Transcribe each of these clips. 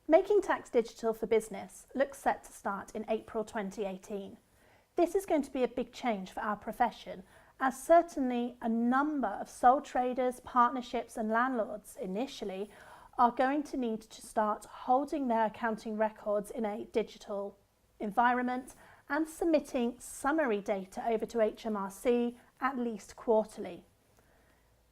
Making Tax Digital for Business looks set to start in April 2018. This is going to be a big change for our profession, as certainly a number of sole traders, partnerships and landlords initially are going to need to start holding their accounting records in a digital environment and submitting summary data over to HMRC at least quarterly.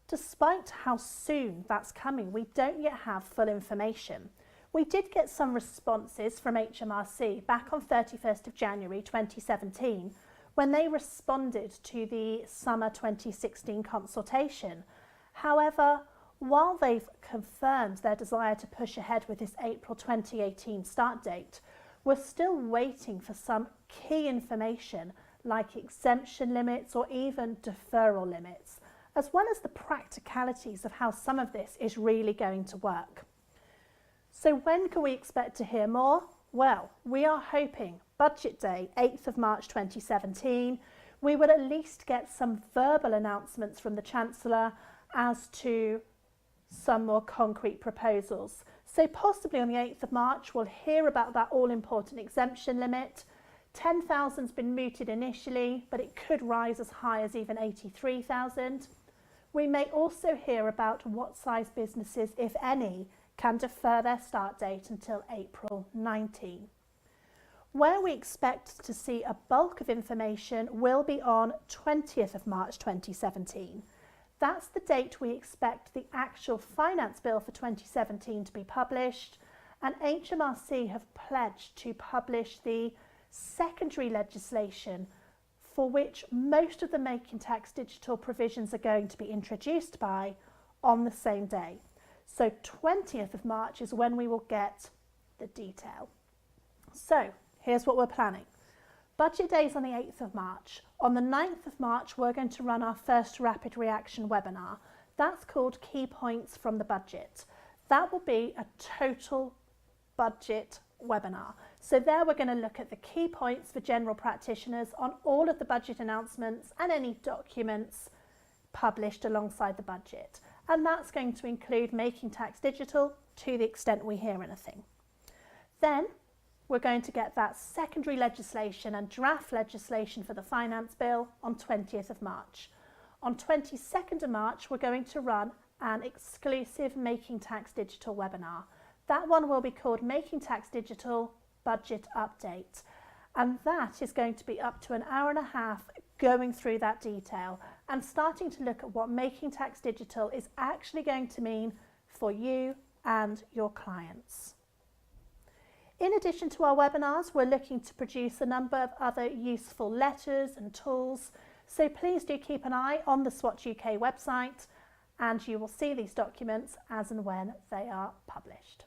Despite how soon that's coming, we don't yet have full information. We did get some responses from HMRC back on 31st of January 2017 when they responded to the summer 2016 consultation. However, while they've confirmed their desire to push ahead with this April 2018 start date, we're still waiting for some key information like exemption limits or even deferral limits, as well as the practicalities of how some of this is really going to work. So when can we expect to hear more? Well, we are hoping Budget Day, 8th of March 2017, we will at least get some verbal announcements from the Chancellor as to some more concrete proposals. So possibly on the 8th of March, we'll hear about that all-important exemption limit. 10,000's been mooted initially, but it could rise as high as even 83,000. We may also hear about what size businesses, if any, can defer their start date until April 19. Where we expect to see a bulk of information will be on 20th of March 2017. That's the date we expect the actual finance bill for 2017 to be published, and HMRC have pledged to publish the secondary legislation for which most of the Making Tax Digital provisions are going to be introduced by on the same day. So 20th of March is when we will get the detail. So here's what we're planning. Budget Day is on the 8th of March. On the 9th of March, we're going to run our first rapid reaction webinar. That's called Key Points from the Budget. That will be a total budget webinar. So there we're going to look at the key points for general practitioners on all of the budget announcements and any documents published alongside the budget. And that's going to include Making Tax Digital to the extent we hear anything. Then we're going to get that secondary legislation and draft legislation for the finance bill on 20th of March. On 22nd of March, we're going to run an exclusive Making Tax Digital webinar. That one will be called Making Tax Digital Budget Update. And that is going to be up to an hour and a half going through that detail and starting to look at what Making Tax Digital is actually going to mean for you and your clients. In addition to our webinars, we're looking to produce a number of other useful letters and tools. So please do keep an eye on the SWAT UK website and you will see these documents as and when they are published.